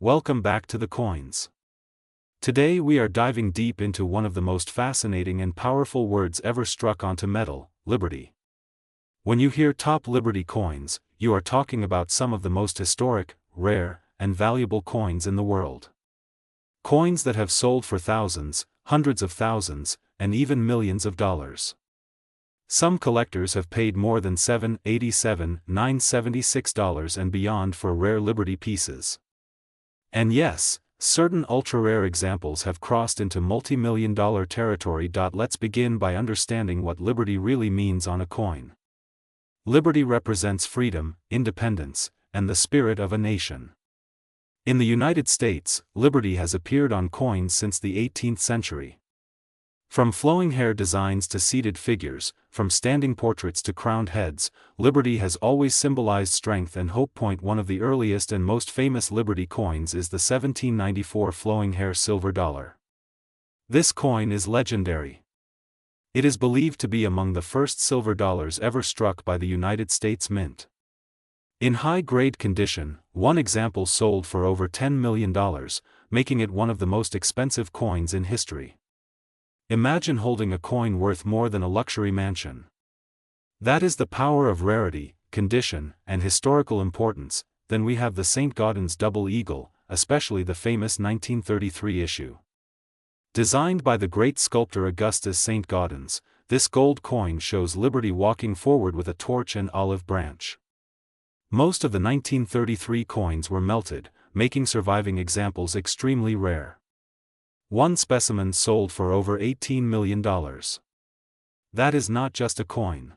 Welcome back to the coins. Today we are diving deep into one of the most fascinating and powerful words ever struck onto metal, liberty. When you hear top Liberty coins, you are talking about some of the most historic, rare, and valuable coins in the world. Coins that have sold for thousands, hundreds of thousands, and even millions of dollars. Some collectors have paid more than $787, $976 and beyond for rare Liberty pieces. And yes, certain ultra-rare examples have crossed into multi-million-dollar territory. Let's begin by understanding what Liberty really means on a coin. Liberty represents freedom, independence, and the spirit of a nation. In the United States, liberty has appeared on coins since the 18th century. From flowing hair designs to seated figures, from standing portraits to crowned heads, liberty has always symbolized strength and hope. One of the earliest and most famous Liberty coins is the 1794 flowing hair silver dollar. This coin is legendary. It is believed to be among the first silver dollars ever struck by the United States Mint. In high-grade condition, one example sold for over $10 million, making it one of the most expensive coins in history. Imagine holding a coin worth more than a luxury mansion. That is the power of rarity, condition, and historical importance. Then we have the St. Gaudens double eagle, especially the famous 1933 issue. Designed by the great sculptor Augustus St. Gaudens, this gold coin shows liberty walking forward with a torch and olive branch. Most of the 1933 coins were melted, making surviving examples extremely rare. One specimen sold for over $18 million. That is not just a coin.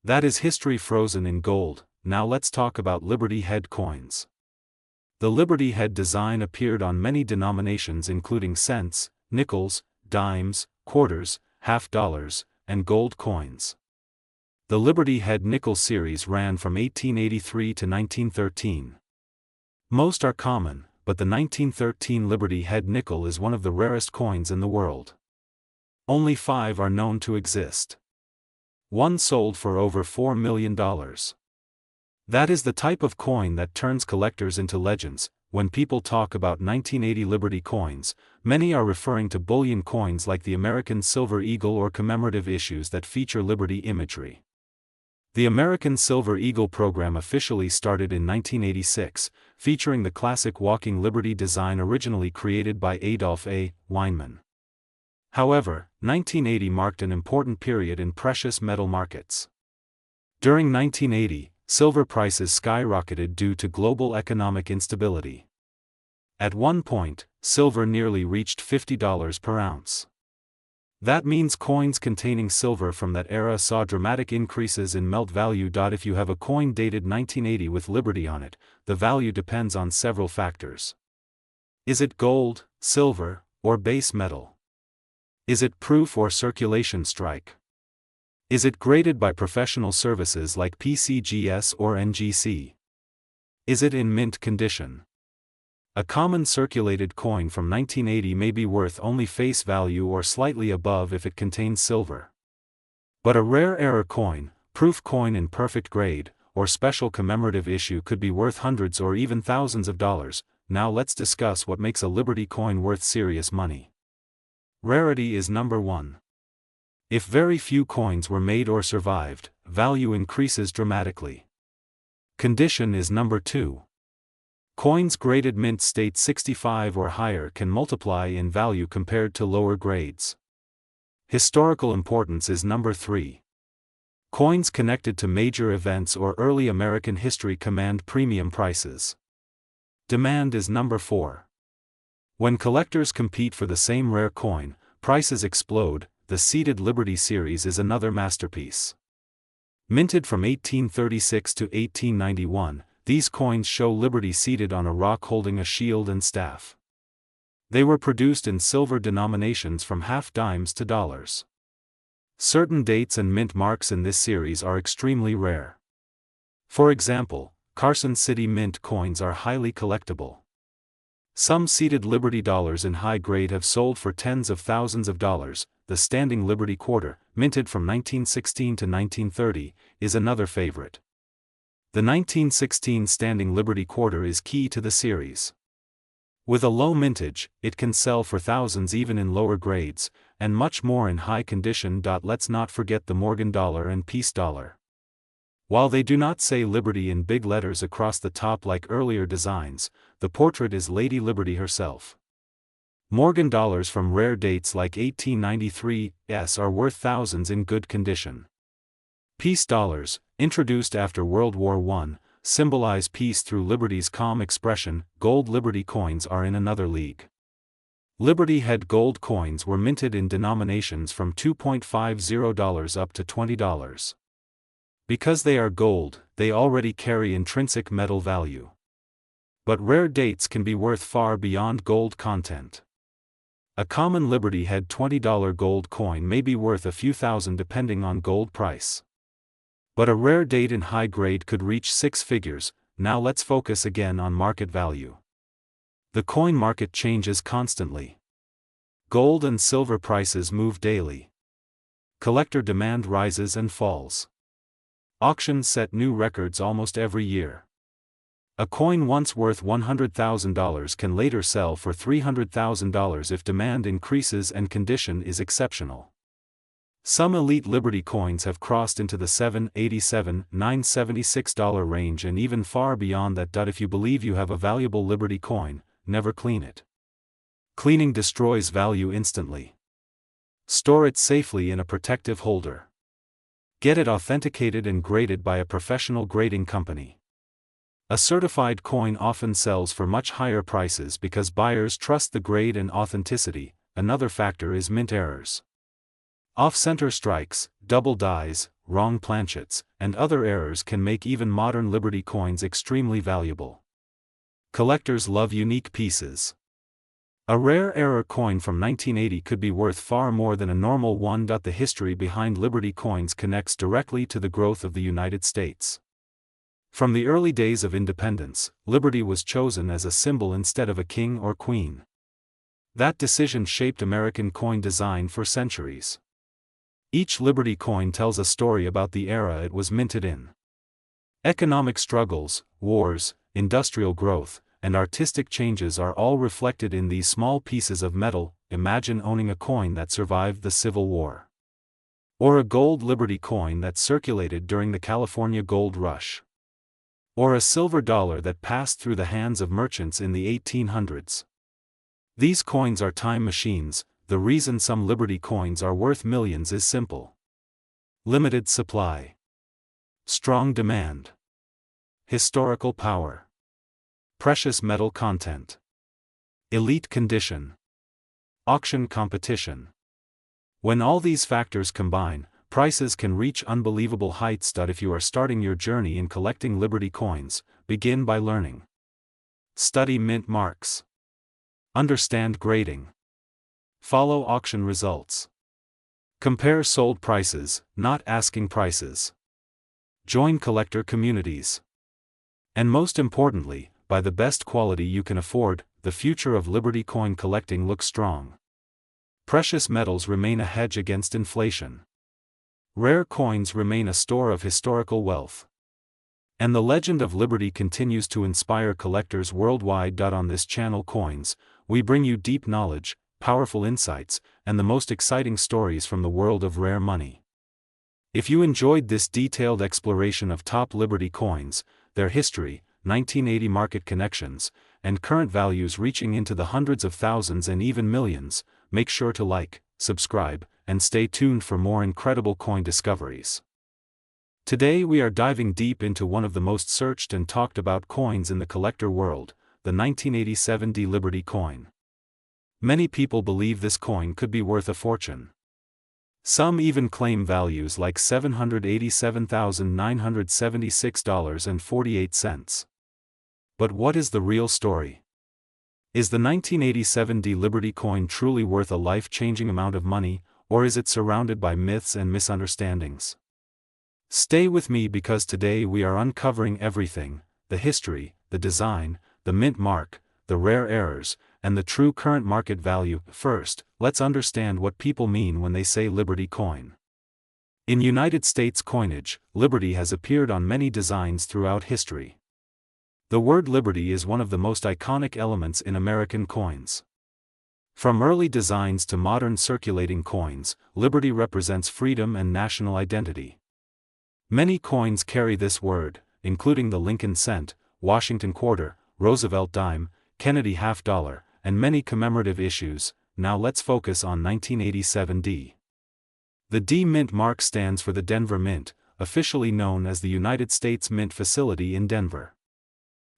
That is history frozen in gold. Now let's talk about Liberty head coins. The Liberty head design appeared on many denominations including cents, nickels, dimes, quarters, half dollars, and gold coins. The Liberty head nickel series ran from 1883 to 1913. Most are common, but the 1913 Liberty head nickel is one of the rarest coins in the world. Only 5 are known to exist. One sold for over $4 million. That is the type of coin that turns collectors into legends. When people talk about 1980 Liberty coins, many are referring to bullion coins like the American Silver Eagle or commemorative issues that feature Liberty imagery. The American Silver Eagle program officially started in 1986, featuring the classic walking Liberty design originally created by Adolph A. Weinman. However, 1980 marked an important period in precious metal markets. During 1980, silver prices skyrocketed due to global economic instability. At one point, silver nearly reached $50 per ounce. That means coins containing silver from that era saw dramatic increases in melt value. If you have a coin dated 1980 with Liberty on it, the value depends on several factors. Is it gold, silver, or base metal? Is it proof or circulation strike? Is it graded by professional services like PCGS or NGC? Is it in mint condition? A common circulated coin from 1980 may be worth only face value or slightly above if it contains silver. But a rare error coin, proof coin in perfect grade, or special commemorative issue could be worth hundreds or even thousands of dollars. Now let's discuss what makes a Liberty coin worth serious money. Rarity is number one. If very few coins were made or survived, value increases dramatically. Condition is number two. Coins graded mint state 65 or higher can multiply in value compared to lower grades. Historical importance is number 3. Coins connected to major events or early American history command premium prices. Demand is number 4. When collectors compete for the same rare coin, prices explode. The seated Liberty series is another masterpiece. Minted from 1836 to 1891, these coins show Liberty seated on a rock holding a shield and staff. They were produced in silver denominations from half dimes to dollars. Certain dates and mint marks in this series are extremely rare. For example, Carson City Mint coins are highly collectible. Some seated Liberty dollars in high grade have sold for tens of thousands of dollars. The Standing Liberty Quarter, minted from 1916 to 1930, is another favorite. The 1916 Standing Liberty Quarter is key to the series. With a low mintage, it can sell for thousands even in lower grades, and much more in high condition. Let's not forget the Morgan dollar and Peace dollar. While they do not say Liberty in big letters across the top like earlier designs, the portrait is Lady Liberty herself. Morgan dollars from rare dates like 1893's are worth thousands in good condition. Peace dollars, introduced after World War I, symbolize peace through Liberty's calm expression. Gold Liberty coins are in another league. Liberty head gold coins were minted in denominations from $2.50 up to $20. Because they are gold, they already carry intrinsic metal value. But rare dates can be worth far beyond gold content. A common Liberty head $20 gold coin may be worth a few thousand depending on gold price. But a rare date in high grade could reach six figures. Now let's focus again on market value. The coin market changes constantly. Gold and silver prices move daily. Collector demand rises and falls. Auctions set new records almost every year. A coin once worth $100,000 can later sell for $300,000 if demand increases and condition is exceptional. Some elite Liberty coins have crossed into the $787, $976 range and even far beyond that. If you believe you have a valuable Liberty coin, never clean it. Cleaning destroys value instantly. Store it safely in a protective holder. Get it authenticated and graded by a professional grading company. A certified coin often sells for much higher prices because buyers trust the grade and authenticity. Another factor is mint errors. Off-center strikes, double dies, wrong planchets, and other errors can make even modern Liberty coins extremely valuable. Collectors love unique pieces. A rare error coin from 1980 could be worth far more than a normal one. The history behind Liberty coins connects directly to the growth of the United States. From the early days of independence, Liberty was chosen as a symbol instead of a king or queen. That decision shaped American coin design for centuries. Each Liberty coin tells a story about the era it was minted in. Economic struggles, wars, industrial growth, and artistic changes are all reflected in these small pieces of metal. Imagine owning a coin that survived the Civil War. Or a gold Liberty coin that circulated during the California Gold Rush. Or a silver dollar that passed through the hands of merchants in the 1800s. These coins are time machines. The reason some Liberty coins are worth millions is simple. Limited supply. Strong demand. Historical power. Precious metal content. Elite condition. Auction competition. When all these factors combine, prices can reach unbelievable heights. If you are starting your journey in collecting Liberty coins, begin by learning. Study mint marks. Understand grading. Follow auction results. Compare sold prices, not asking prices. Join collector communities. And most importantly, buy the best quality you can afford. The future of Liberty coin collecting looks strong. Precious metals remain a hedge against inflation. Rare coins remain a store of historical wealth. And the legend of Liberty continues to inspire collectors worldwide. On this channel Coins, we bring you deep knowledge, powerful insights, and the most exciting stories from the world of rare money. If you enjoyed this detailed exploration of top Liberty coins, their history, 1980 market connections, and current values reaching into the hundreds of thousands and even millions, make sure to like, subscribe, and stay tuned for more incredible coin discoveries. Today we are diving deep into one of the most searched and talked about coins in the collector world, the 1987 Liberty coin. Many people believe this coin could be worth a fortune. Some even claim values like $787,976.48. But what is the real story? Is the 1987 Liberty coin truly worth a life-changing amount of money, or is it surrounded by myths and misunderstandings? Stay with me because today we are uncovering everything: the history, the design, the mint mark, the rare errors, and the true current market value. First, let's understand what people mean when they say Liberty coin. In United States coinage, Liberty has appeared on many designs throughout history. The word liberty is one of the most iconic elements in American coins. From early designs to modern circulating coins, liberty represents freedom and national identity. Many coins carry this word, including the Lincoln cent, Washington quarter, Roosevelt dime, Kennedy half dollar, and many commemorative issues. Now let's focus on 1987 D. The D Mint mark stands for the Denver Mint, officially known as the United States Mint Facility in Denver.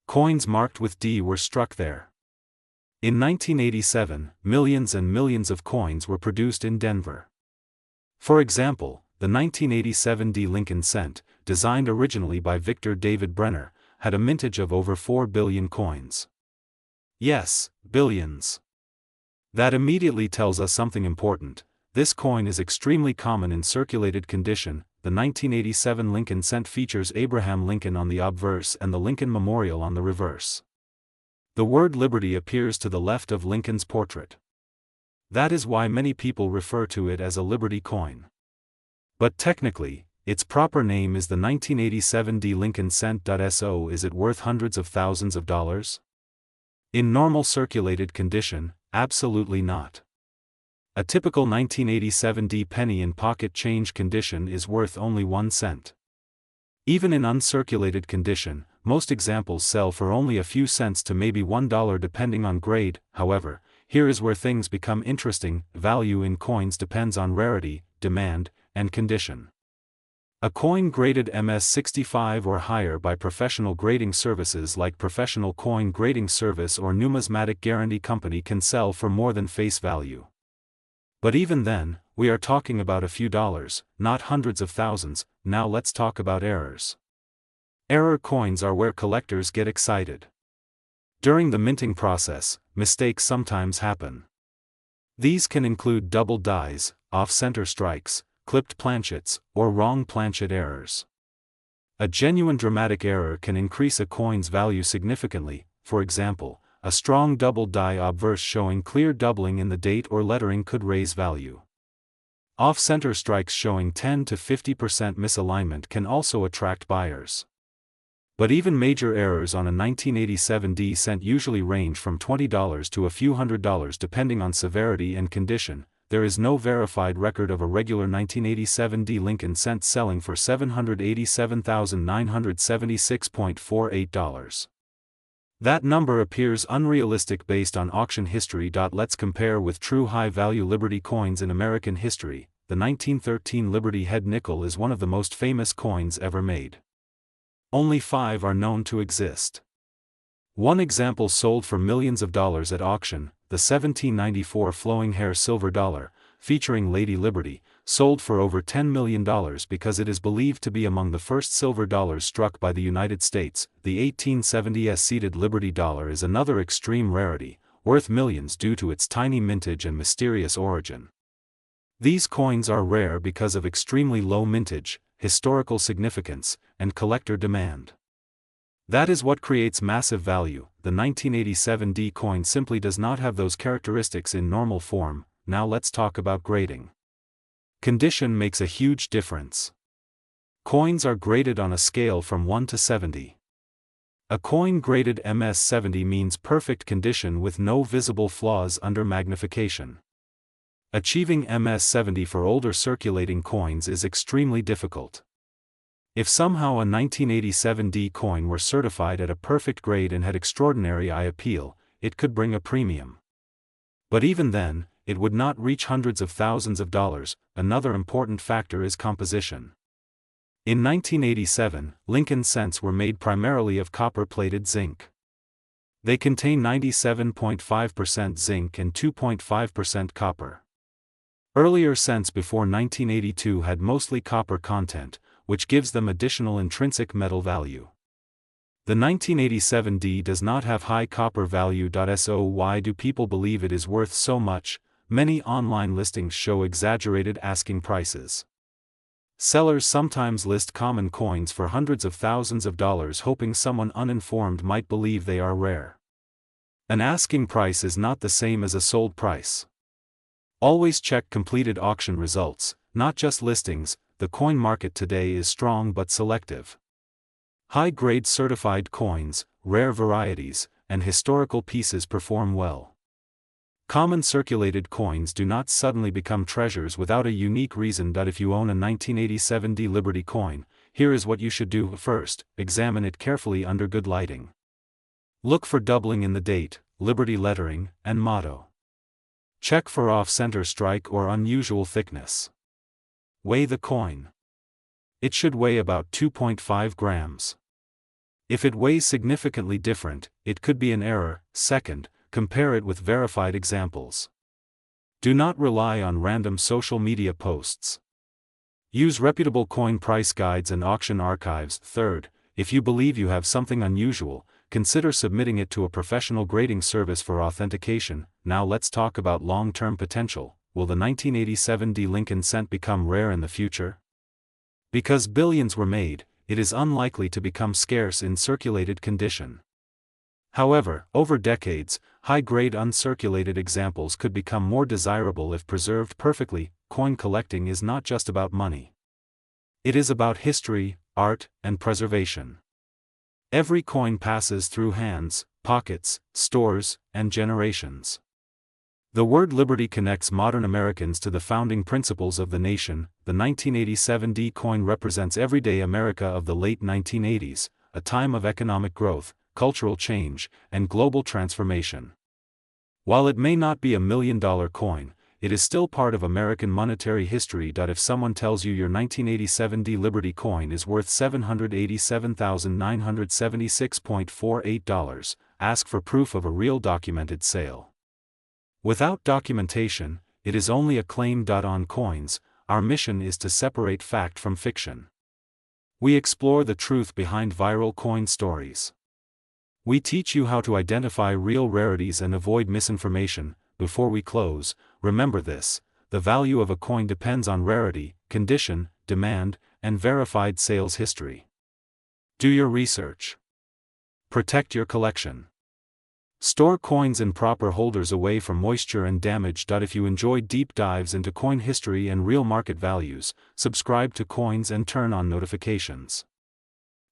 Coins marked with D were struck there. In 1987, millions and millions of coins were produced in Denver. For example, the 1987 D Lincoln cent, designed originally by Victor David Brenner, had a mintage of over 4 billion coins. Yes, billions. That immediately tells us something important. This coin is extremely common in circulated condition. The 1987 Lincoln cent features Abraham Lincoln on the obverse and the Lincoln Memorial on the reverse. The word liberty appears to the left of Lincoln's portrait. That is why many people refer to it as a liberty coin. But technically, its proper name is the 1987 D Lincoln cent. So is it worth hundreds of thousands of dollars? In normal circulated condition, absolutely not. A typical 1987 D penny in pocket change condition is worth only 1 cent. Even in uncirculated condition, most examples sell for only a few cents to maybe $1 depending on grade. However, here is where things become interesting. Value in coins depends on rarity, demand, and condition. A coin graded MS65 or higher by professional grading services like Professional Coin Grading Service or Numismatic Guarantee Company can sell for more than face value. But even then, we are talking about a few dollars, not hundreds of thousands. Now let's talk about errors. Error coins are where collectors get excited. During the minting process, mistakes sometimes happen. These can include double dies, off-center strikes, clipped planchets, or wrong planchet errors. A genuine dramatic error can increase a coin's value significantly. For example, a strong double die obverse showing clear doubling in the date or lettering could raise value. Off-center strikes showing 10 to 50% misalignment can also attract buyers. But even major errors on a 1987 D cent usually range from $20 to a few $100s depending on severity and condition. There is no verified record of a regular 1987 D Lincoln cent selling for $787,976.48. That number appears unrealistic based on auction history. Let's compare with true high-value Liberty coins in American history. The 1913 Liberty head nickel is one of the most famous coins ever made. Only 5 are known to exist. One example sold for millions of dollars at auction, the 1794 flowing hair silver dollar, featuring Lady Liberty, sold for over $10 million because it is believed to be among the first silver dollars struck by the United States. The 1870s seated Liberty dollar is another extreme rarity, worth millions due to its tiny mintage and mysterious origin. These coins are rare because of extremely low mintage, historical significance, and collector demand. That is what creates massive value. The 1987 D coin simply does not have those characteristics in normal form. Now let's talk about grading. Condition makes a huge difference. Coins are graded on a scale from 1 to 70. A coin graded MS70 means perfect condition with no visible flaws under magnification. Achieving MS70 for older circulating coins is extremely difficult. If somehow a 1987 D coin were certified at a perfect grade and had extraordinary eye appeal, it could bring a premium. But even then, it would not reach hundreds of thousands of dollars. Another important factor is composition. In 1987, Lincoln cents were made primarily of copper-plated zinc. They contain 97.5% zinc and 2.5% copper. Earlier cents before 1982 had mostly copper content, which gives them additional intrinsic metal value. The 1987 D does not have high copper value. So why do people believe it is worth so much? Many online listings show exaggerated asking prices. Sellers sometimes list common coins for hundreds of thousands of dollars hoping someone uninformed might believe they are rare. An asking price is not the same as a sold price. Always check completed auction results, not just listings. The coin market today is strong but selective. High-grade certified coins, rare varieties, and historical pieces perform well. Common circulated coins do not suddenly become treasures without a unique reason. If you own a 1987 D Liberty coin, here is what you should do. First, examine it carefully under good lighting. Look for doubling in the date, Liberty lettering, and motto. Check for off-center strike or unusual thickness. Weigh the coin. It should weigh about 2.5 grams. If it weighs significantly different, it could be an error. Second, compare it with verified examples. Do not rely on random social media posts. Use reputable coin price guides and auction archives. Third, if you believe you have something unusual, consider submitting it to a professional grading service for authentication. Now let's talk about long-term potential. Will the 1987 D Lincoln cent become rare in the future? Because billions were made, it is unlikely to become scarce in circulated condition. However, over decades, high-grade uncirculated examples could become more desirable if preserved perfectly. Coin collecting is not just about money. It is about history, art, and preservation. Every coin passes through hands, pockets, stores, and generations. The word liberty connects modern Americans to the founding principles of the nation. The 1987 D coin represents everyday America of the late 1980s, a time of economic growth, cultural change, and global transformation. While it may not be $1 million coin, it is still part of American monetary history. If someone tells you your 1987 D Liberty coin is worth $787,976.48, ask for proof of a real documented sale. Without documentation, it is only a claim. On coins, our mission is to separate fact from fiction. We explore the truth behind viral coin stories. We teach you how to identify real rarities and avoid misinformation. Before we close, remember this: the value of a coin depends on rarity, condition, demand, and verified sales history. Do your research. Protect your collection. Store coins in proper holders away from moisture and damage. If you enjoy deep dives into coin history and real market values, subscribe to Coins and turn on notifications.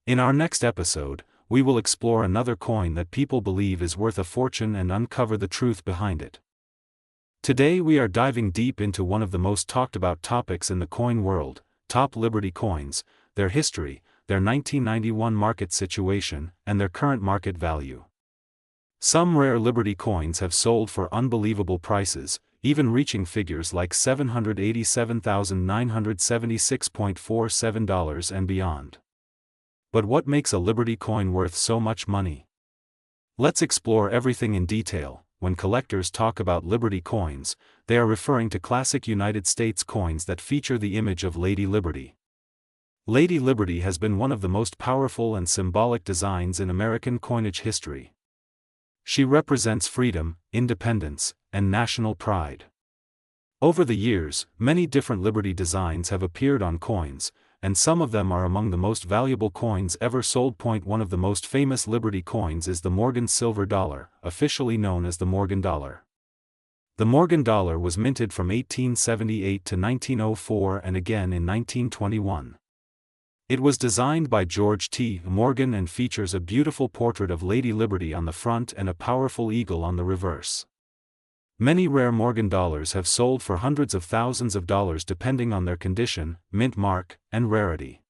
In our next episode, we will explore another coin that people believe is worth a fortune and uncover the truth behind it. Today we are diving deep into one of the most talked about topics in the coin world: top Liberty coins, their history, their 1991 market situation, and their current market value. Some rare Liberty coins have sold for unbelievable prices, even reaching figures like $787,976.47 and beyond. But what makes a Liberty coin worth so much money? Let's explore everything in detail. When collectors talk about Liberty coins, they are referring to classic United States coins that feature the image of Lady Liberty. Lady Liberty has been one of the most powerful and symbolic designs in American coinage history. She represents freedom, independence, and national pride. Over the years, many different Liberty designs have appeared on coins, and some of them are among the most valuable coins ever sold. One of the most famous Liberty coins is the Morgan silver dollar, officially known as the Morgan dollar. The Morgan dollar was minted from 1878 to 1904 and again in 1921. It was designed by George T. Morgan and features a beautiful portrait of Lady Liberty on the front and a powerful eagle on the reverse. Many rare Morgan dollars have sold for hundreds of thousands of dollars depending on their condition, mint mark, and rarity.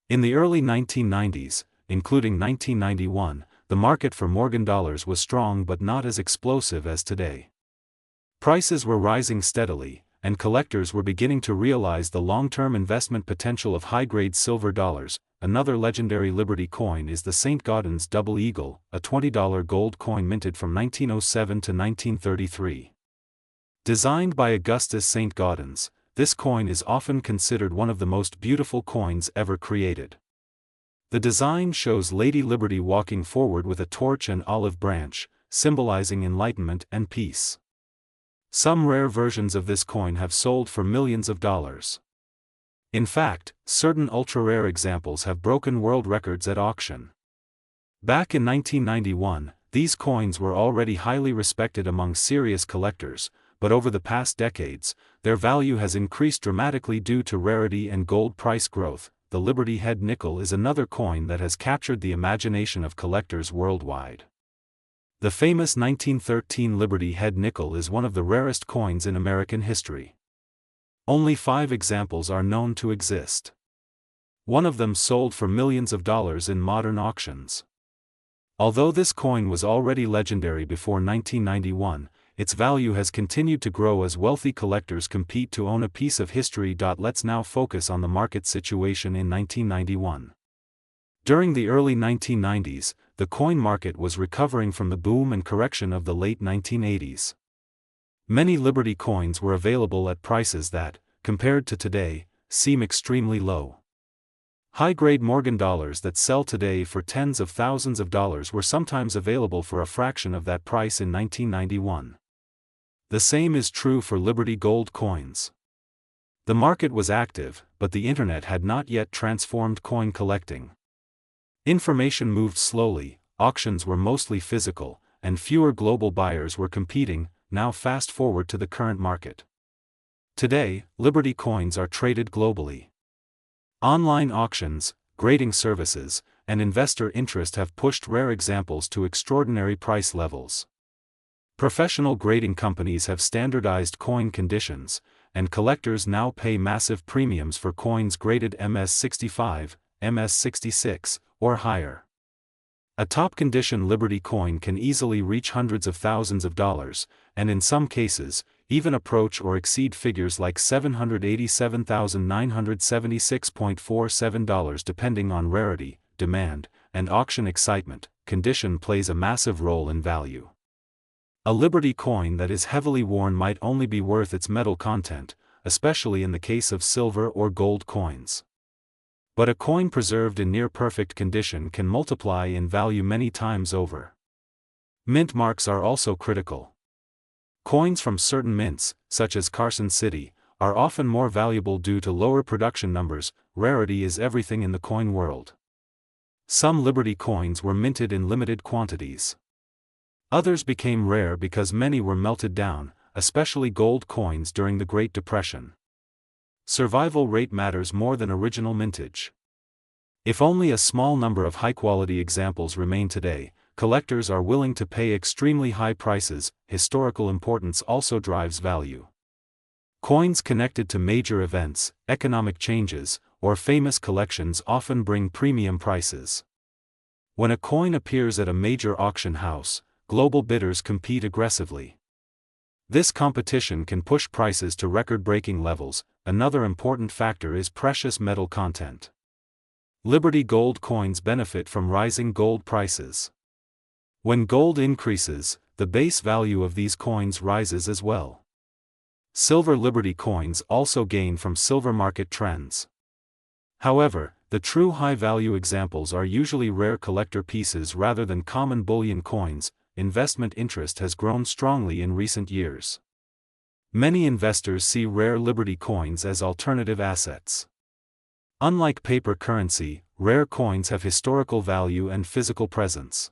In the early 1990s, including 1991, the market for Morgan dollars was strong but not as explosive as today. Prices were rising steadily, and collectors were beginning to realize the long-term investment potential of high-grade silver dollars. Another legendary Liberty coin is the St. Gaudens Double Eagle, a $20 gold coin minted from 1907 to 1933. Designed by Augustus St. Gaudens, this coin is often considered one of the most beautiful coins ever created. The design shows Lady Liberty walking forward with a torch and olive branch, symbolizing enlightenment and peace. Some rare versions of this coin have sold for millions of dollars. In fact, certain ultra-rare examples have broken world records at auction. Back in 1991, these coins were already highly respected among serious collectors, but over the past decades, their value has increased dramatically due to rarity and gold price growth. the Liberty Head nickel is another coin that has captured the imagination of collectors worldwide. The famous 1913 Liberty Head nickel is one of the rarest coins in American history. Only 5 examples are known to exist. One of them sold for millions of dollars in modern auctions. Although this coin was already legendary before 1991, its value has continued to grow as wealthy collectors compete to own a piece of history. Let's now focus on the market situation in 1991. During the early 1990s, the coin market was recovering from the boom and correction of the late 1980s. Many Liberty coins were available at prices that, compared to today, seem extremely low. High-grade Morgan dollars that sell today for tens of thousands of dollars were sometimes available for a fraction of that price in 1991. The same is true for Liberty gold coins. The market was active, but the internet had not yet transformed coin collecting. Information moved slowly, auctions were mostly physical, and fewer global buyers were competing. Now fast forward to the current market. Today, Liberty coins are traded globally. Online auctions, grading services, and investor interest have pushed rare examples to extraordinary price levels. Professional grading companies have standardized coin conditions, and collectors now pay massive premiums for coins graded MS65, MS66, or higher. A top-condition Liberty coin can easily reach hundreds of thousands of dollars, and in some cases, even approach or exceed figures like $787,976.47 depending on rarity, demand, and auction excitement. Condition plays a massive role in value. A Liberty coin that is heavily worn might only be worth its metal content, especially in the case of silver or gold coins. But a coin preserved in near-perfect condition can multiply in value many times over. Mint marks are also critical. Coins from certain mints, such as Carson City, are often more valuable due to lower production numbers. Rarity is everything in the coin world. Some Liberty coins were minted in limited quantities. Others became rare because many were melted down, especially gold coins during the Great Depression. Survival rate matters more than original mintage. If only a small number of high-quality examples remain today, collectors are willing to pay extremely high prices. Historical importance also drives value. Coins connected to major events, economic changes, or famous collections often bring premium prices. When a coin appears at a major auction house, global bidders compete aggressively. This competition can push prices to record-breaking levels. Another important factor is precious metal content. Liberty gold coins benefit from rising gold prices. When gold increases, the base value of these coins rises as well. Silver Liberty coins also gain from silver market trends. However, the true high-value examples are usually rare collector pieces rather than common bullion coins. Investment interest has grown strongly in recent years. Many investors see rare Liberty coins as alternative assets. Unlike paper currency, rare coins have historical value and physical presence.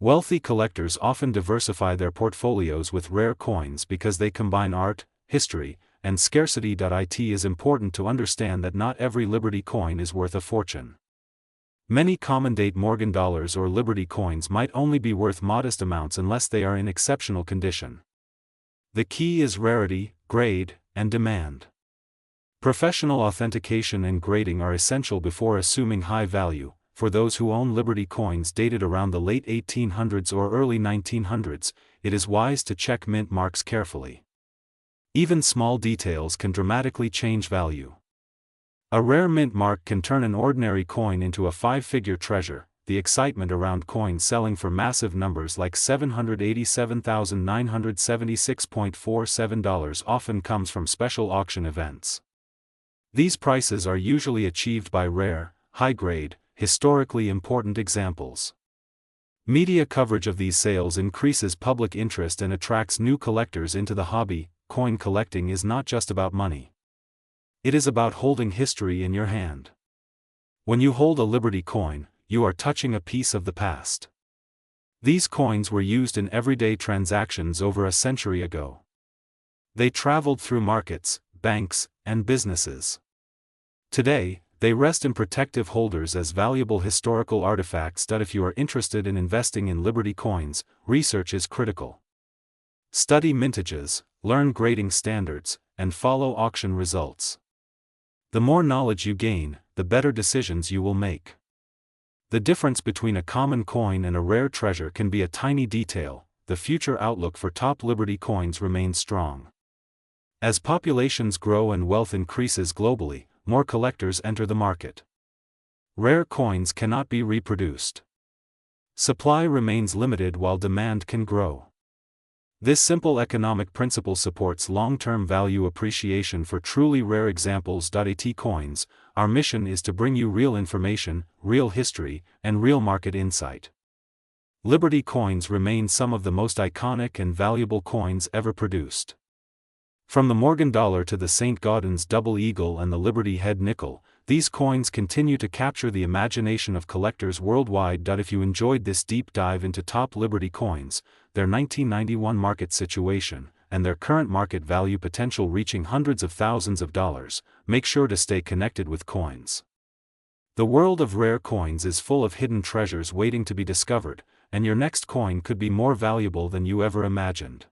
Wealthy collectors often diversify their portfolios with rare coins because they combine art, history, and scarcity. It is important to understand that not every Liberty coin is worth a fortune. Many common-date Morgan dollars or Liberty coins might only be worth modest amounts unless they are in exceptional condition. The key is rarity, grade, and demand. Professional authentication and grading are essential before assuming high value. For those who own Liberty coins dated around the late 1800s or early 1900s, it is wise to check mint marks carefully. Even small details can dramatically change value. A rare mint mark can turn an ordinary coin into a 5-figure treasure. The excitement around coins selling for massive numbers like $787,976.47 often comes from special auction events. These prices are usually achieved by rare, high-grade, historically important examples. Media coverage of these sales increases public interest and attracts new collectors into the hobby. Coin collecting is not just about money. It is about holding history in your hand. When you hold a Liberty coin, you are touching a piece of the past. These coins were used in everyday transactions over a century ago. They traveled through markets, banks, and businesses. Today, They rest in protective holders as valuable historical artifacts. If you are interested in investing in Liberty coins, research is critical. Study mintages, learn grading standards, and follow auction results. The more knowledge you gain, the better decisions you will make. The difference between a common coin and a rare treasure can be a tiny detail. The future outlook for top Liberty coins remains strong. As populations grow and wealth increases globally, more collectors enter the market. Rare coins cannot be reproduced. Supply remains limited while demand can grow. This simple economic principle supports long-term value appreciation for truly rare examples. At Coins, our mission is to bring you real information, real history, and real market insight. Liberty coins remain some of the most iconic and valuable coins ever produced. From the Morgan dollar to the St. Gaudens double eagle and the Liberty head nickel, these coins continue to capture the imagination of collectors worldwide. If you enjoyed this deep dive into top Liberty coins, their 1991 market situation, and their current market value potential reaching hundreds of thousands of dollars, make sure to stay connected with coins. The world of rare coins is full of hidden treasures waiting to be discovered, and your next coin could be more valuable than you ever imagined.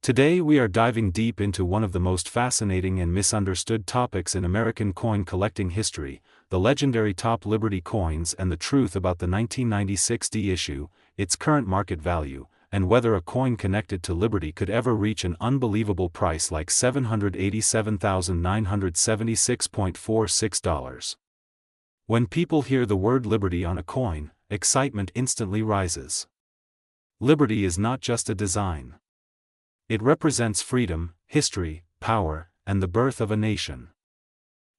Today we are diving deep into one of the most fascinating and misunderstood topics in American coin collecting history, the legendary top Liberty coins, and the truth about the 1996 D issue, its current market value, and whether a coin connected to Liberty could ever reach an unbelievable price like $787,976.46. When people hear the word Liberty on a coin, excitement instantly rises. Liberty is not just a design. It represents freedom, history, power, and the birth of a nation.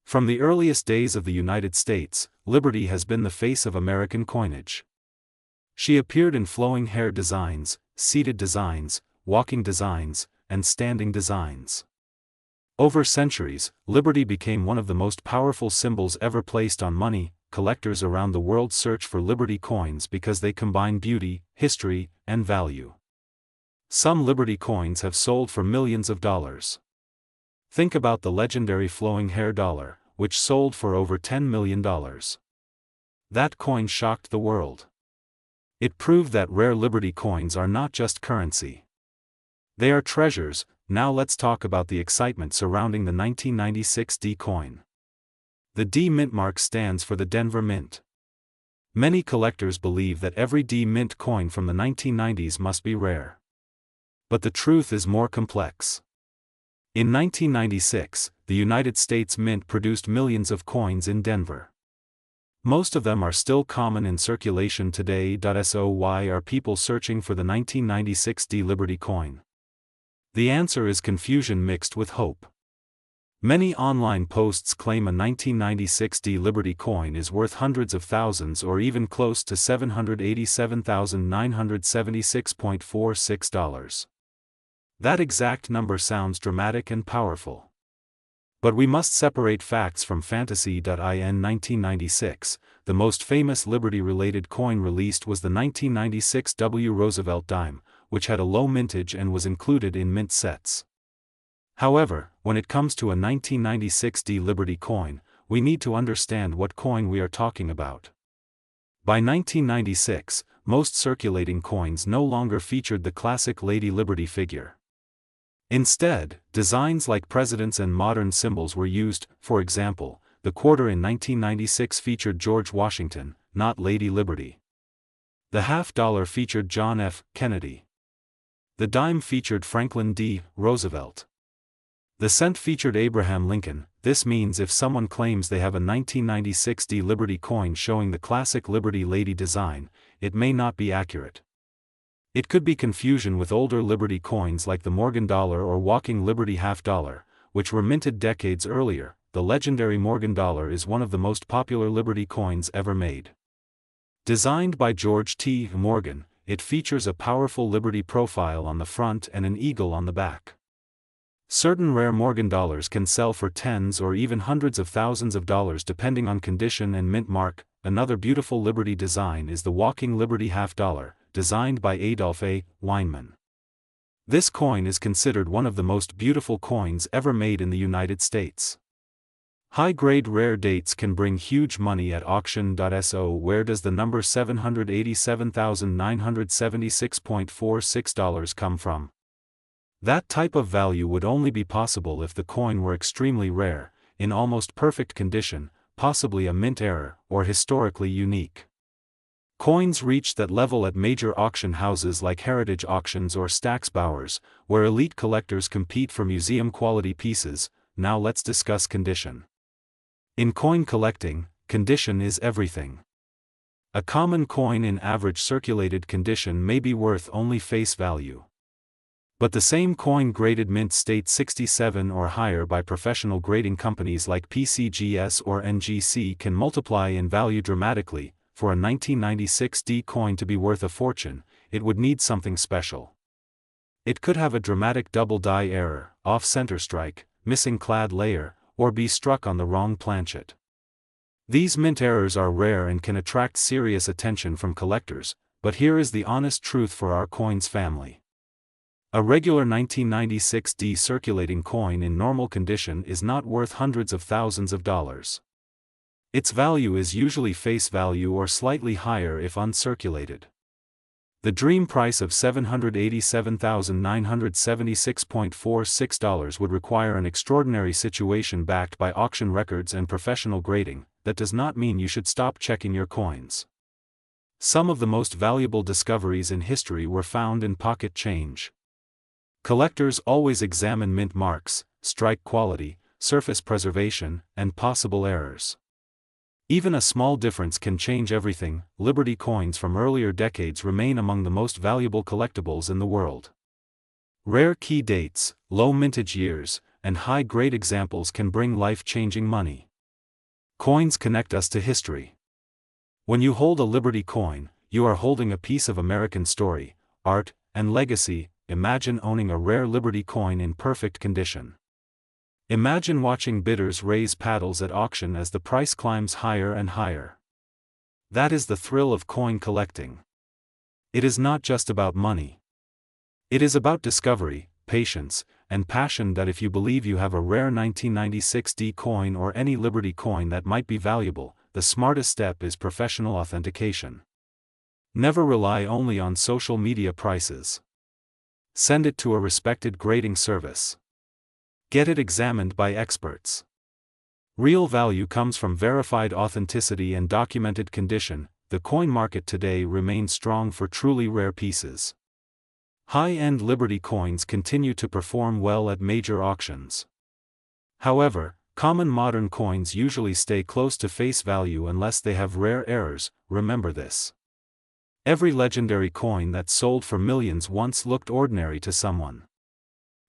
From the earliest days of the United States, Liberty has been the face of American coinage. She appeared in flowing hair designs, seated designs, walking designs, and standing designs. Over centuries, Liberty became one of the most powerful symbols ever placed on money. Collectors around the world search for Liberty coins because they combine beauty, history, and value. Some Liberty coins have sold for millions of dollars. Think about the legendary flowing hair dollar, which sold for over $10 million. That coin shocked the world. It proved that rare Liberty coins are not just currency. They are treasures. Now let's talk about the excitement surrounding the 1996 D coin. The D mint mark stands for the Denver Mint. Many collectors believe that every D mint coin from the 1990s must be rare. But the truth is more complex. In 1996, the United States Mint produced millions of coins in Denver. Most of them are still common in circulation today. So why are people searching for the 1996 D Liberty coin? The answer is confusion mixed with hope. Many online posts claim a 1996 D Liberty coin is worth hundreds of thousands or even close to $787,976.46. That exact number sounds dramatic and powerful. But we must separate facts from fantasy. In 1996, the most famous Liberty-related coin released was the 1996 W. Roosevelt dime, which had a low mintage and was included in mint sets. However, when it comes to a 1996 D Liberty coin, we need to understand what coin we are talking about. By 1996, most circulating coins no longer featured the classic Lady Liberty figure. Instead, designs like presidents and modern symbols were used. For example, the quarter in 1996 featured George Washington, not Lady Liberty. The half dollar featured John F. Kennedy. The dime featured Franklin D. Roosevelt. The cent featured Abraham Lincoln. This means if someone claims they have a 1996 D Liberty coin showing the classic Liberty Lady design, it may not be accurate. It could be confusion with older Liberty coins like the Morgan dollar or walking Liberty half dollar, which were minted decades earlier. The legendary Morgan dollar is one of the most popular Liberty coins ever made. Designed by George T. Morgan, it features a powerful Liberty profile on the front and an eagle on the back. Certain rare Morgan dollars can sell for tens or even hundreds of thousands of dollars depending on condition and mint mark. Another beautiful Liberty design is the walking Liberty half dollar, designed by Adolph A. Weinman. This coin is considered one of the most beautiful coins ever made in the United States. High-grade rare dates can bring huge money at auction. So where does the number $787,976.46 come from? That type of value would only be possible if the coin were extremely rare, in almost perfect condition, possibly a mint error, or historically unique. Coins reach that level at major auction houses like Heritage Auctions or Stack's Bowers, where elite collectors compete for museum-quality pieces. Now let's discuss condition. In coin collecting, condition is everything. A common coin in average circulated condition may be worth only face value. But the same coin graded mint state 67 or higher by professional grading companies like PCGS or NGC can multiply in value dramatically. For a 1996 D coin to be worth a fortune, it would need something special. It could have a dramatic double die error, off-center strike, missing clad layer, or be struck on the wrong planchet. These mint errors are rare and can attract serious attention from collectors, but here is the honest truth for our coins family. A regular 1996 D circulating coin in normal condition is not worth hundreds of thousands of dollars. Its value is usually face value or slightly higher if uncirculated. The dream price of $787,976.46 would require an extraordinary situation backed by auction records and professional grading. That does not mean you should stop checking your coins. Some of the most valuable discoveries in history were found in pocket change. Collectors always examine mint marks, strike quality, surface preservation, and possible errors. Even a small difference can change everything. Liberty coins from earlier decades remain among the most valuable collectibles in the world. Rare key dates, low mintage years, and high-grade examples can bring life-changing money. Coins connect us to history. When you hold a Liberty coin, you are holding a piece of American story, art, and legacy. Imagine owning a rare Liberty coin in perfect condition. Imagine watching bidders raise paddles at auction as the price climbs higher and higher. That is the thrill of coin collecting. It is not just about money. It is about discovery, patience, and passion. That if you believe you have a rare 1996 D coin or any Liberty coin that might be valuable, the smartest step is professional authentication. Never rely only on social media prices. Send it to a respected grading service. Get it examined by experts. Real value comes from verified authenticity and documented condition. The coin market today remains strong for truly rare pieces. High-end Liberty coins continue to perform well at major auctions. However, common modern coins usually stay close to face value unless they have rare errors. Remember this. Every legendary coin that sold for millions once looked ordinary to someone.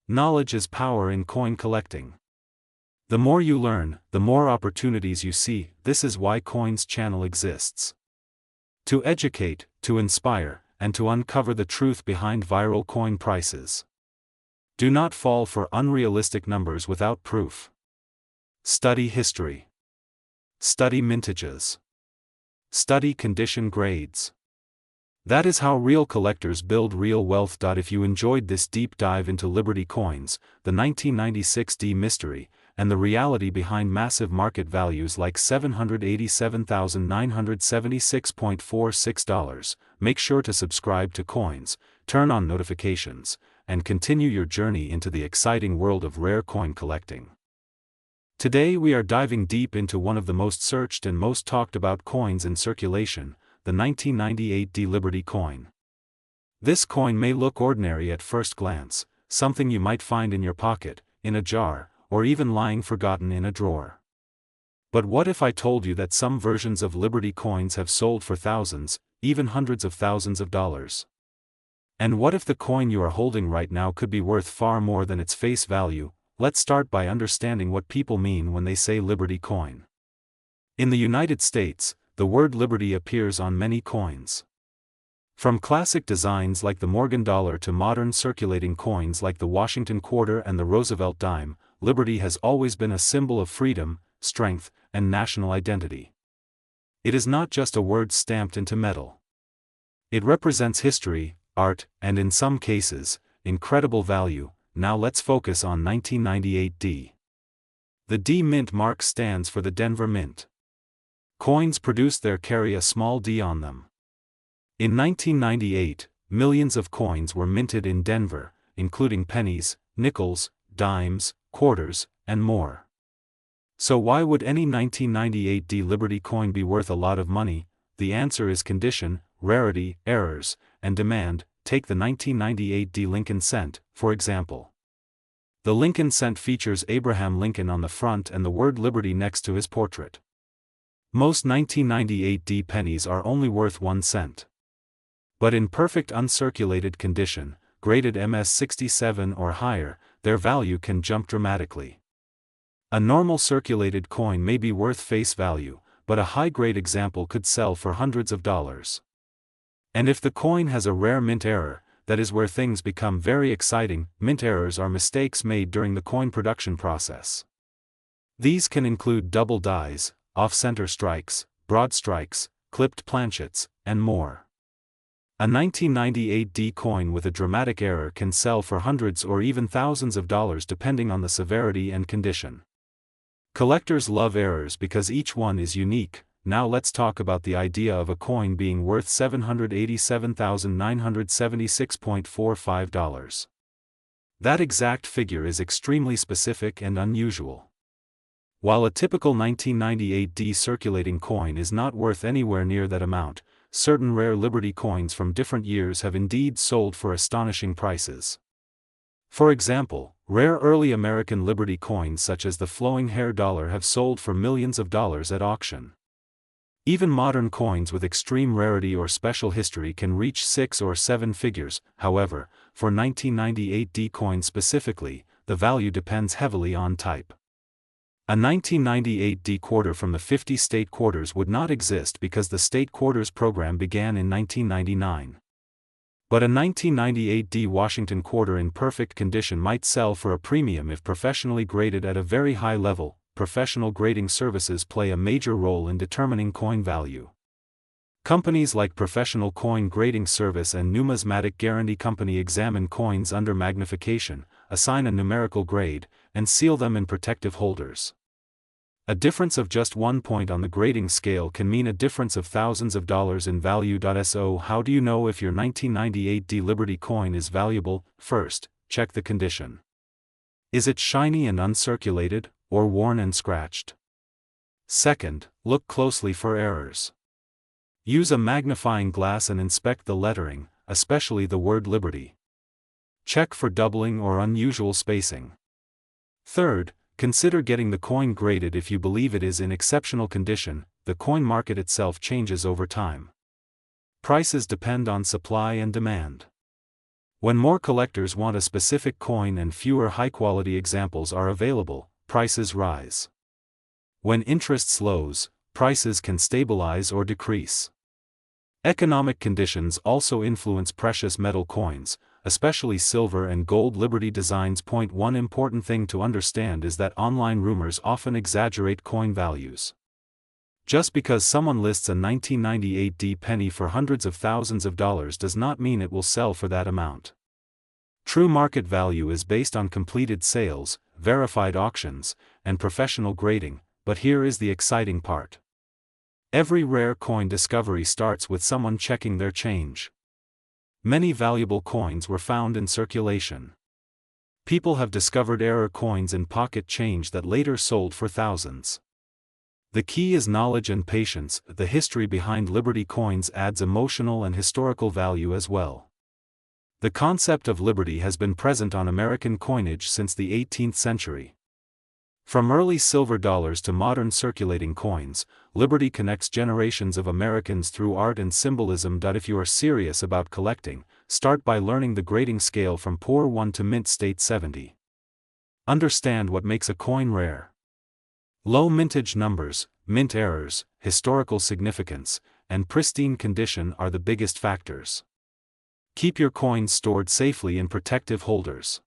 Knowledge is power in coin collecting. The more you learn, the more opportunities you see. This is why Coins Channel exists. To educate, to inspire, and to uncover the truth behind viral coin prices. Do not fall for unrealistic numbers without proof. Study history. Study mintages. Study condition grades. That is how real collectors build real wealth. If you enjoyed this deep dive into Liberty coins, the 1996 D mystery, and the reality behind massive market values like $787,976.46, make sure to subscribe to Coins, turn on notifications, and continue your journey into the exciting world of rare coin collecting. Today we are diving deep into one of the most searched and most talked about coins in circulation, the 1998 D Liberty coin. This coin may look ordinary at first glance, something you might find in your pocket, in a jar, or even lying forgotten in a drawer. But what if I told you that some versions of Liberty coins have sold for thousands, even hundreds of thousands of dollars? And what if the coin you are holding right now could be worth far more than its face value? Let's start by understanding what people mean when they say Liberty coin. In the United States, the word Liberty appears on many coins. From classic designs like the Morgan dollar to modern circulating coins like the Washington quarter and the Roosevelt dime, Liberty has always been a symbol of freedom, strength, and national identity. It is not just a word stamped into metal. It represents history, art, and in some cases, incredible value. Now let's focus on 1998 D. The D Mint mark stands for the Denver Mint. Coins produced there carry a small d on them. In 1998, millions of coins were minted in Denver, including pennies, nickels, dimes, quarters, and more. So why would any 1998 D Liberty coin be worth a lot of money? The answer is condition, rarity, errors, and demand. Take the 1998 D Lincoln cent, for example. The Lincoln cent features Abraham Lincoln on the front and the word Liberty next to his portrait. Most 1998 D pennies are only worth 1 cent. But in perfect uncirculated condition, graded MS-67 or higher, their value can jump dramatically. A normal circulated coin may be worth face value, but a high-grade example could sell for hundreds of dollars. And if the coin has a rare mint error, that is where things become very exciting. Mint errors are mistakes made during the coin production process. These can include double dies, off-center strikes, broad strikes, clipped planchets, and more. A 1998 D coin with a dramatic error can sell for hundreds or even thousands of dollars depending on the severity and condition. Collectors love errors because each one is unique. Now let's talk about the idea of a coin being worth $787,976.45. That exact figure is extremely specific and unusual. While a typical 1998 D circulating coin is not worth anywhere near that amount, certain rare Liberty coins from different years have indeed sold for astonishing prices. For example, rare early American Liberty coins such as the flowing hair dollar have sold for millions of dollars at auction. Even modern coins with extreme rarity or special history can reach 6 or 7 figures. However, for 1998 D coins specifically, the value depends heavily on type. A 1998 D quarter from the 50 state quarters would not exist because the state quarters program began in 1999. But a 1998 D Washington quarter in perfect condition might sell for a premium if professionally graded at a very high level. Professional grading services play a major role in determining coin value. Companies like Professional Coin Grading Service and Numismatic Guarantee Company examine coins under magnification, assign a numerical grade, and seal them in protective holders. A difference of just 1 point on the grading scale can mean a difference of thousands of dollars in value. So how do you know if your 1998 D Liberty coin is valuable? First, check the condition. Is it shiny and uncirculated, or worn and scratched? Second, look closely for errors. Use a magnifying glass and inspect the lettering, especially the word Liberty. Check for doubling or unusual spacing. Third, consider getting the coin graded if you believe it is in exceptional condition. The coin market itself changes over time. Prices depend on supply and demand. When more collectors want a specific coin and fewer high-quality examples are available, prices rise. When interest slows, prices can stabilize or decrease. Economic conditions also influence precious metal coins, especially silver and gold Liberty designs. One important thing to understand is that online rumors often exaggerate coin values. Just because someone lists a 1998 D penny for hundreds of thousands of dollars does not mean it will sell for that amount. True market value is based on completed sales, verified auctions, and professional grading, but here is the exciting part. Every rare coin discovery starts with someone checking their change. Many valuable coins were found in circulation. People have discovered error coins in pocket change that later sold for thousands. The key is knowledge and patience. The history behind Liberty coins adds emotional and historical value as well. The concept of liberty has been present on American coinage since the 18th century. From early silver dollars to modern circulating coins, liberty connects generations of Americans through art and symbolism. If you are serious about collecting, start by learning the grading scale from poor 1 to mint state 70. Understand what makes a coin rare. Low mintage numbers, mint errors, historical significance, and pristine condition are the biggest factors. Keep your coins stored safely in protective holders.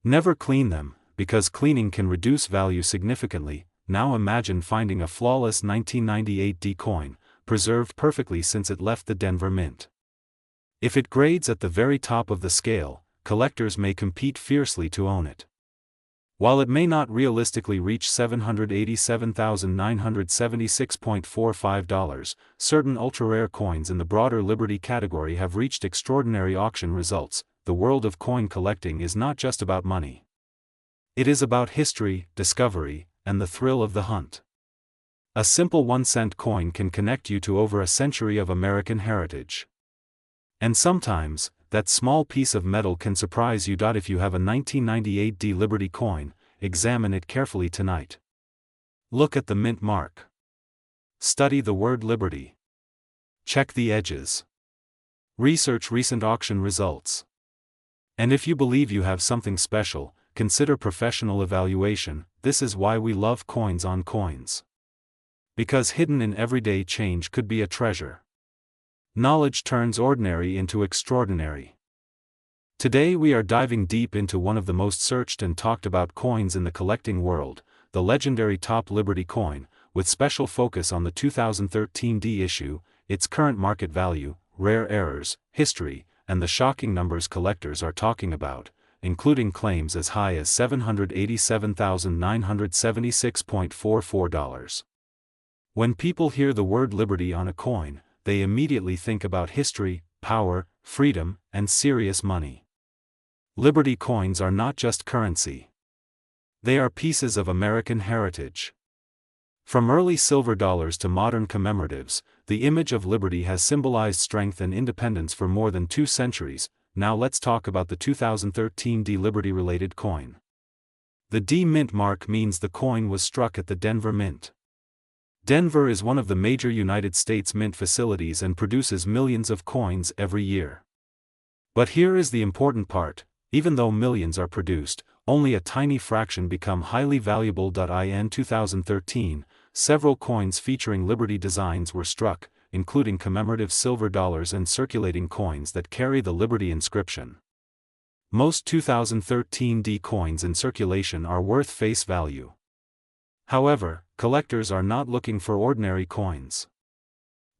Never clean them, because cleaning can reduce value significantly. Now imagine finding a flawless 1998 D coin, preserved perfectly since it left the Denver Mint. If it grades at the very top of the scale, collectors may compete fiercely to own it. While it may not realistically reach $787,976.45, certain ultra-rare coins in the broader Liberty category have reached extraordinary auction results. The world of coin collecting is not just about money. It is about history, discovery, and the thrill of the hunt. A simple 1-cent coin can connect you to over a century of American heritage. And sometimes, that small piece of metal can surprise you. If you have a 1998 D Liberty coin, examine it carefully tonight. Look at the mint mark. Study the word Liberty. Check the edges. Research recent auction results. And if you believe you have something special, consider professional evaluation. This is why we love Coins on Coins. Because hidden in everyday change could be a treasure. Knowledge turns ordinary into extraordinary. Today we are diving deep into one of the most searched and talked about coins in the collecting world, the legendary Top Liberty coin, with special focus on the 2013 D issue, its current market value, rare errors, history, and the shocking numbers collectors are talking about, including claims as high as $787,976.44. When people hear the word Liberty on a coin, they immediately think about history, power, freedom, and serious money. Liberty coins are not just currency. They are pieces of American heritage. From early silver dollars to modern commemoratives, the image of liberty has symbolized strength and independence for more than 2 centuries. Now let's talk about the 2013 D Liberty-related coin. The D Mint mark means the coin was struck at the Denver Mint. Denver is one of the major United States mint facilities and produces millions of coins every year. But here is the important part: even though millions are produced, only a tiny fraction become highly valuable. In 2013, several coins featuring Liberty designs were struck, including commemorative silver dollars and circulating coins that carry the Liberty inscription. Most 2013 D coins in circulation are worth face value. However, collectors are not looking for ordinary coins.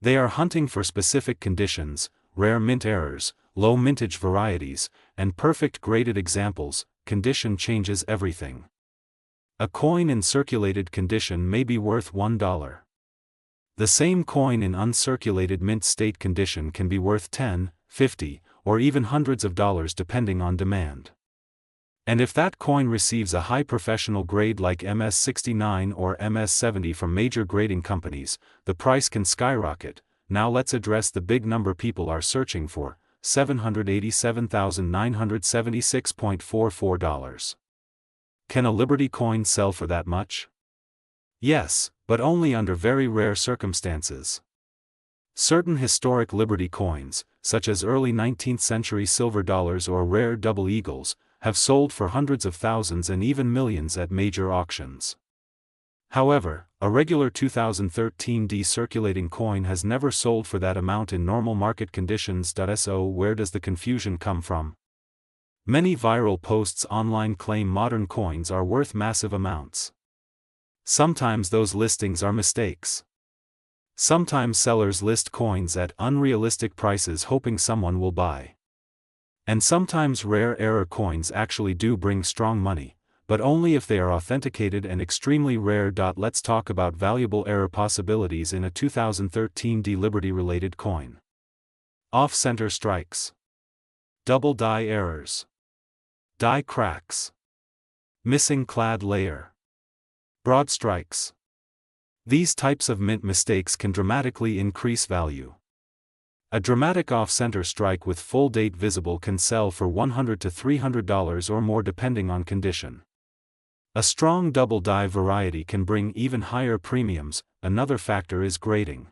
They are hunting for specific conditions, rare mint errors, low mintage varieties, and perfect graded examples. Condition changes everything. A coin in circulated condition may be worth $1. The same coin in uncirculated mint state condition can be worth $10, $50, or even hundreds of dollars depending on demand. And if that coin receives a high professional grade like MS-69 or MS-70 from major grading companies, the price can skyrocket. Now let's address the big number people are searching for: $787,976.44. Can a Liberty coin sell for that much? Yes, but only under very rare circumstances. Certain historic Liberty coins, such as early 19th century silver dollars or rare double eagles, have sold for hundreds of thousands and even millions at major auctions. However, a regular 2013 D circulating coin has never sold for that amount in normal market conditions. So where does the confusion come from? Many viral posts online claim modern coins are worth massive amounts. Sometimes those listings are mistakes. Sometimes sellers list coins at unrealistic prices hoping someone will buy. And sometimes rare error coins actually do bring strong money, but only if they are authenticated and extremely rare. Let's talk about valuable error possibilities in a 2013 D Liberty-related coin. Off-center strikes. Double die errors. Die cracks. Missing clad layer. Broad strikes. These types of mint mistakes can dramatically increase value. A dramatic off-center strike with full date visible can sell for $100 to $300 or more depending on condition. A strong double die variety can bring even higher premiums. Another factor is grading.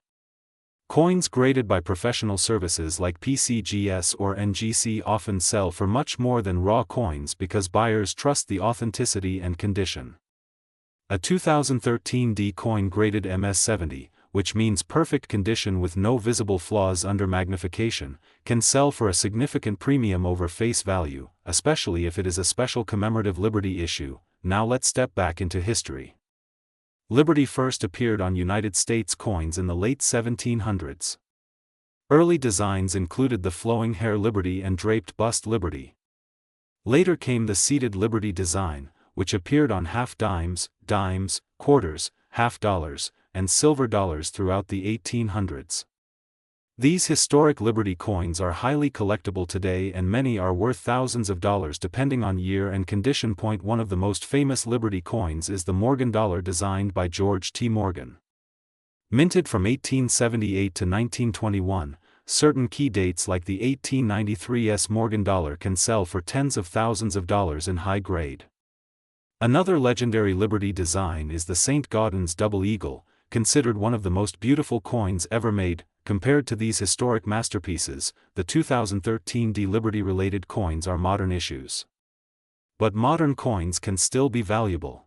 Coins graded by professional services like PCGS or NGC often sell for much more than raw coins because buyers trust the authenticity and condition. A 2013 D coin graded MS-70, which means perfect condition with no visible flaws under magnification, can sell for a significant premium over face value, especially if it is a special commemorative Liberty issue. Now let's step back into history. Liberty first appeared on United States coins in the late 1700s. Early designs included the flowing hair Liberty and draped bust Liberty. Later came the seated Liberty design, which appeared on half dimes, quarters, half dollars, and silver dollars throughout the 1800s. These historic Liberty coins are highly collectible today, and many are worth thousands of dollars depending on year and condition. One of the most famous Liberty coins is the Morgan dollar, designed by George T. Morgan. Minted from 1878 to 1921, certain key dates like the 1893 Morgan dollar can sell for tens of thousands of dollars in high grade. Another legendary Liberty design is the St. Gaudens double eagle, considered one of the most beautiful coins ever made. Compared to these historic masterpieces, the 2013 Liberty-related coins are modern issues. But modern coins can still be valuable.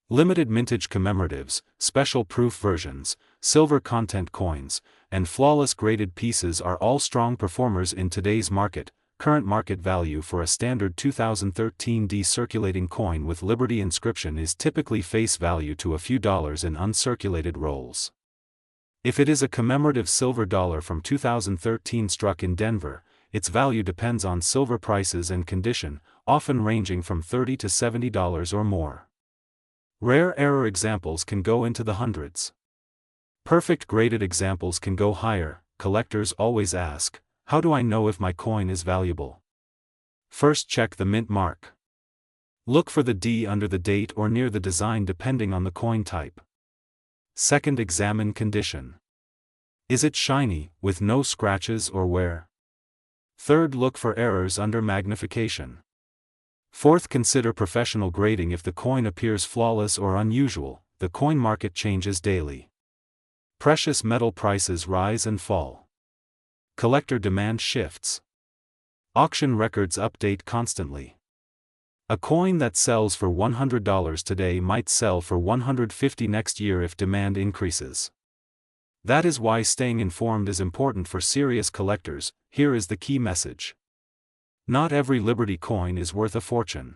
Limited mintage commemoratives, special proof versions, silver content coins, and flawless graded pieces are all strong performers in today's market. Current market value for a standard 2013 circulating coin with Liberty inscription is typically face value to a few dollars in uncirculated rolls. If it is a commemorative silver dollar from 2013 struck in Denver, its value depends on silver prices and condition, often ranging from $30 to $70 or more. Rare error examples can go into the hundreds. Perfect graded examples can go higher. Collectors always ask, how do I know if my coin is valuable? First, check the mint mark. Look for the D under the date or near the design depending on the coin type. Second, examine condition. Is it shiny, with no scratches or wear? Third, look for errors under magnification. Fourth, consider professional grading. If the coin appears flawless or unusual, the coin market changes daily. Precious metal prices rise and fall. Collector demand shifts. Auction records update constantly. A coin that sells for $100 today might sell for $150 next year if demand increases. That is why staying informed is important for serious collectors. Here is the key message. Not every Liberty coin is worth a fortune.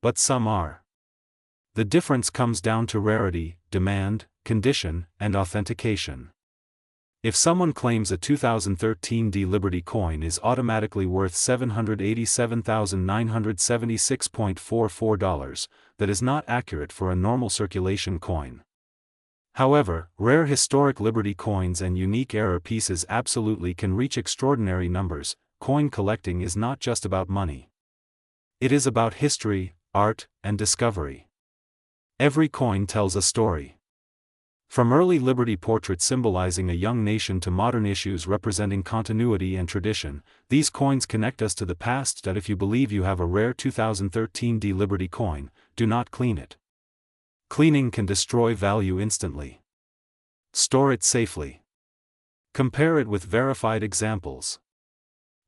But some are. The difference comes down to rarity, demand, condition, and authentication. If someone claims a 2013 Liberty coin is automatically worth $787,976.44, that is not accurate for a normal circulation coin. However, rare historic Liberty coins and unique error pieces absolutely can reach extraordinary numbers. Coin collecting is not just about money. It is about history, art, and discovery. Every coin tells a story. From early Liberty portraits symbolizing a young nation to modern issues representing continuity and tradition, these coins connect us to the past. That if you believe you have a rare 2013 Liberty coin, do not clean it. Cleaning can destroy value instantly. Store it safely. Compare it with verified examples.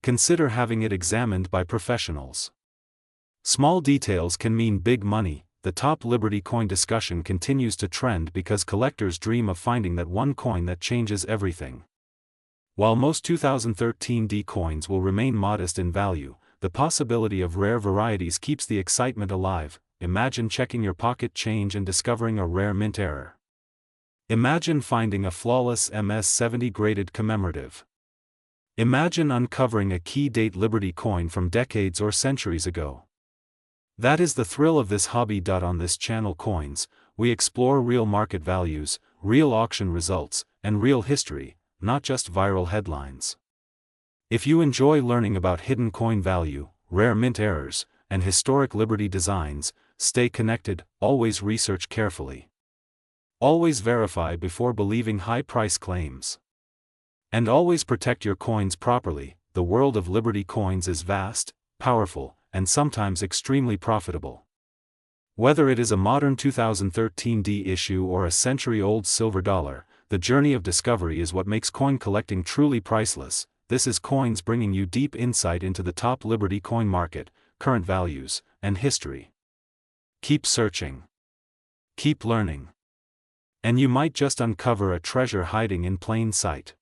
Consider having it examined by professionals. Small details can mean big money. The top Liberty coin discussion continues to trend because collectors dream of finding that one coin that changes everything. While most 2013 coins will remain modest in value, the possibility of rare varieties keeps the excitement alive. Imagine checking your pocket change and discovering a rare mint error. Imagine finding a flawless MS-70 graded commemorative. Imagine uncovering a key date Liberty coin from decades or centuries ago. That is the thrill of this hobby. On this channel Coins, we explore real market values, real auction results, and real history, not just viral headlines. If you enjoy learning about hidden coin value, rare mint errors, and historic Liberty designs, stay connected. Always research carefully. Always verify before believing high price claims. And always protect your coins properly. The world of Liberty coins is vast, powerful, and sometimes extremely profitable. Whether it is a modern 2013 issue or a century-old silver dollar, the journey of discovery is what makes coin collecting truly priceless. This is Coins, bringing you deep insight into the top Liberty coin market, current values, and history. Keep searching. Keep learning. And you might just uncover a treasure hiding in plain sight.